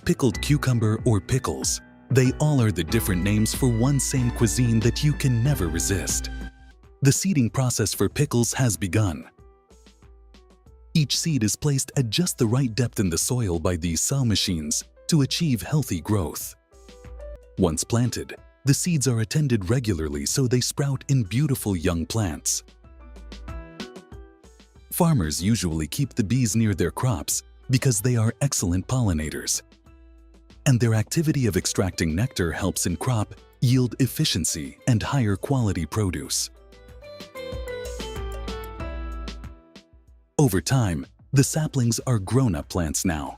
pickled cucumber, or pickles. They all are the different names for one same cuisine that you can never resist. The seeding process for pickles has begun. Each seed is placed at just the right depth in the soil by these sow machines to achieve healthy growth. Once planted, the seeds are attended regularly so they sprout in beautiful young plants. Farmers usually keep the bees near their crops because they are excellent pollinators, and their activity of extracting nectar helps in crop yield efficiency and higher quality produce. Over time, the saplings are grown-up plants now.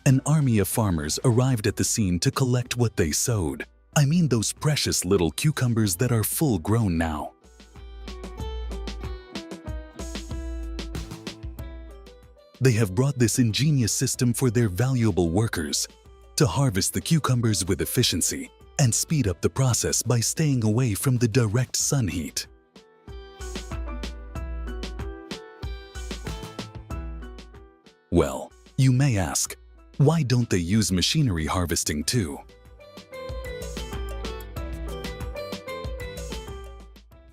An army of farmers arrived at the scene to collect what they sowed. I mean those precious little cucumbers that are full grown now. They have brought this ingenious system for their valuable workers to harvest the cucumbers with efficiency and speed up the process by staying away from the direct sun heat. Well, you may ask, why don't they use machinery harvesting too?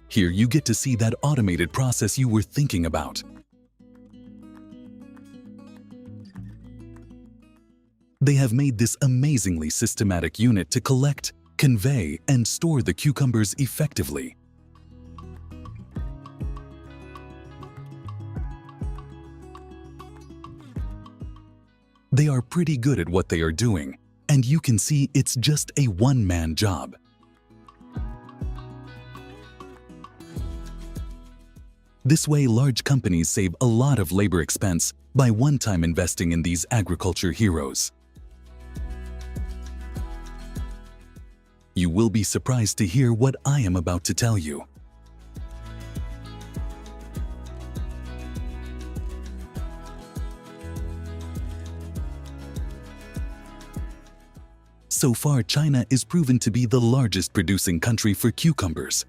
Here you get to see that automated process you were thinking about. They have made this amazingly systematic unit to collect, convey, and store the cucumbers effectively. They are pretty good at what they are doing, and you can see it's just a one-man job. This way, large companies save a lot of labor expense by one-time investing in these agriculture heroes. You will be surprised to hear what I am about to tell you. So far, China is proven to be the largest producing country for cucumbers.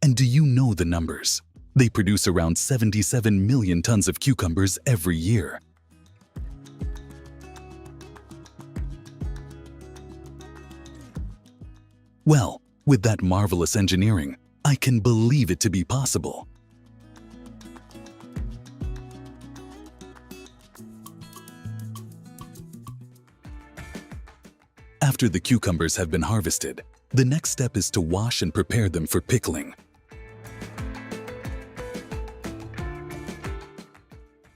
And do you know the numbers? They produce around 77 million tons of cucumbers every year. Well, with that marvelous engineering, I can believe it to be possible. After the cucumbers have been harvested, the next step is to wash and prepare them for pickling.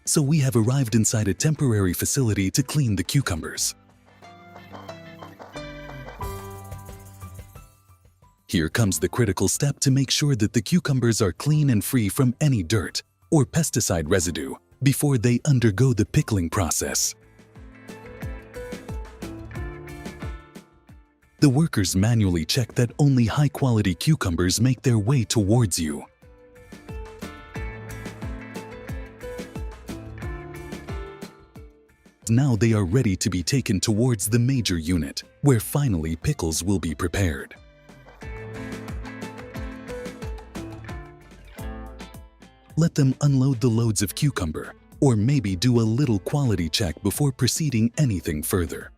So we have arrived inside a temporary facility to clean the cucumbers. Here comes the critical step to make sure that the cucumbers are clean and free from any dirt or pesticide residue before they undergo the pickling process. The workers manually check that only high-quality cucumbers make their way towards you. Now they are ready to be taken towards the major unit, where finally pickles will be prepared. Let them unload the loads of cucumber, or maybe do a little quality check before proceeding anything further.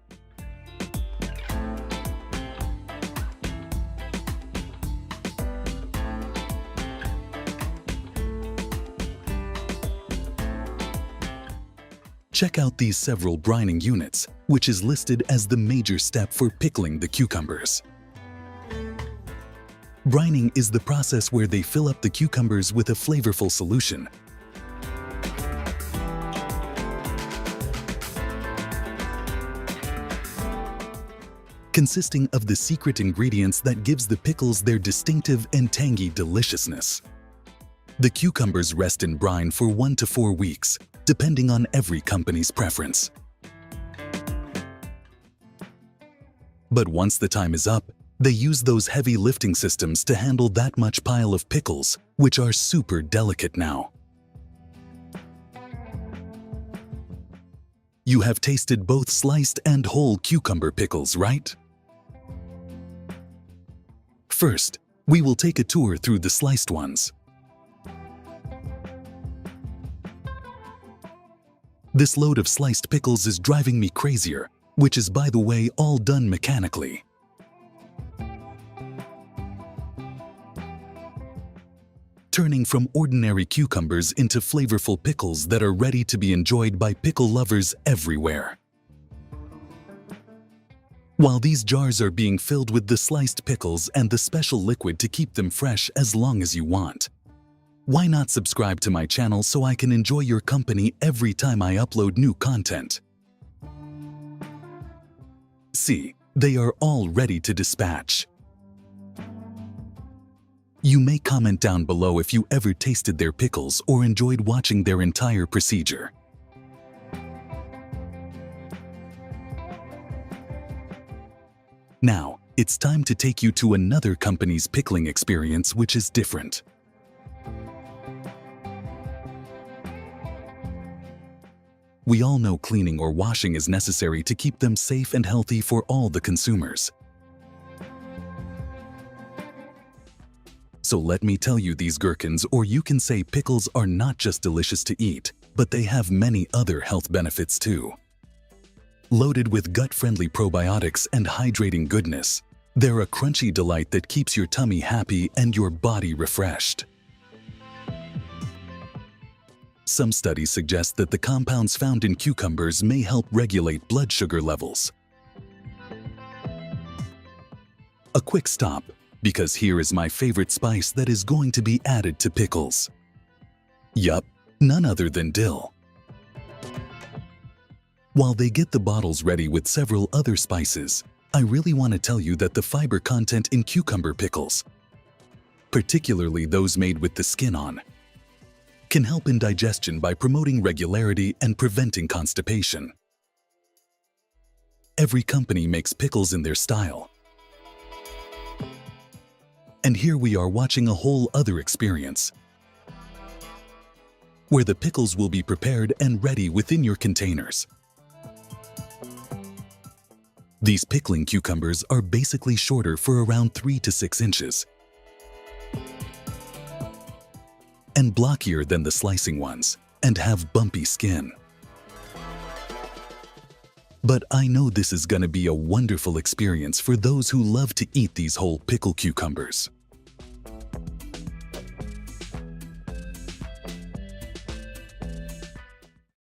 Check out these several brining units, which is listed as the major step for pickling the cucumbers. Brining is the process where they fill up the cucumbers with a flavorful solution. Consisting of the secret ingredients that gives the pickles their distinctive and tangy deliciousness. The cucumbers rest in brine for 1 to 4 weeks, depending on every company's preference. But once the time is up, they use those heavy lifting systems to handle that much pile of pickles, which are super delicate now. You have tasted both sliced and whole cucumber pickles, right? First, we will take a tour through the sliced ones. This load of sliced pickles is driving me crazier, which is, by the way, all done mechanically. Turning from ordinary cucumbers into flavorful pickles that are ready to be enjoyed by pickle lovers everywhere. While these jars are being filled with the sliced pickles and the special liquid to keep them fresh as long as you want, why not subscribe to my channel so I can enjoy your company every time I upload new content? See, they are all ready to dispatch. You may comment down below if you ever tasted their pickles or enjoyed watching their entire procedure. Now, it's time to take you to another company's pickling experience, which is different. We all know cleaning or washing is necessary to keep them safe and healthy for all the consumers. So let me tell you, these gherkins, or you can say pickles, are not just delicious to eat, but they have many other health benefits too. Loaded with gut-friendly probiotics and hydrating goodness, they're a crunchy delight that keeps your tummy happy and your body refreshed. Some studies suggest that the compounds found in cucumbers may help regulate blood sugar levels. A quick stop, because here is my favorite spice that is going to be added to pickles. Yup, none other than dill. While they get the bottles ready with several other spices, I really want to tell you that the fiber content in cucumber pickles, particularly those made with the skin on, can help in digestion by promoting regularity and preventing constipation. Every company makes pickles in their style. And here we are watching a whole other experience, where the pickles will be prepared and ready within your containers. These pickling cucumbers are basically shorter for around 3 to 6 inches and blockier than the slicing ones and have bumpy skin. But I know this is going to be a wonderful experience for those who love to eat these whole pickle cucumbers.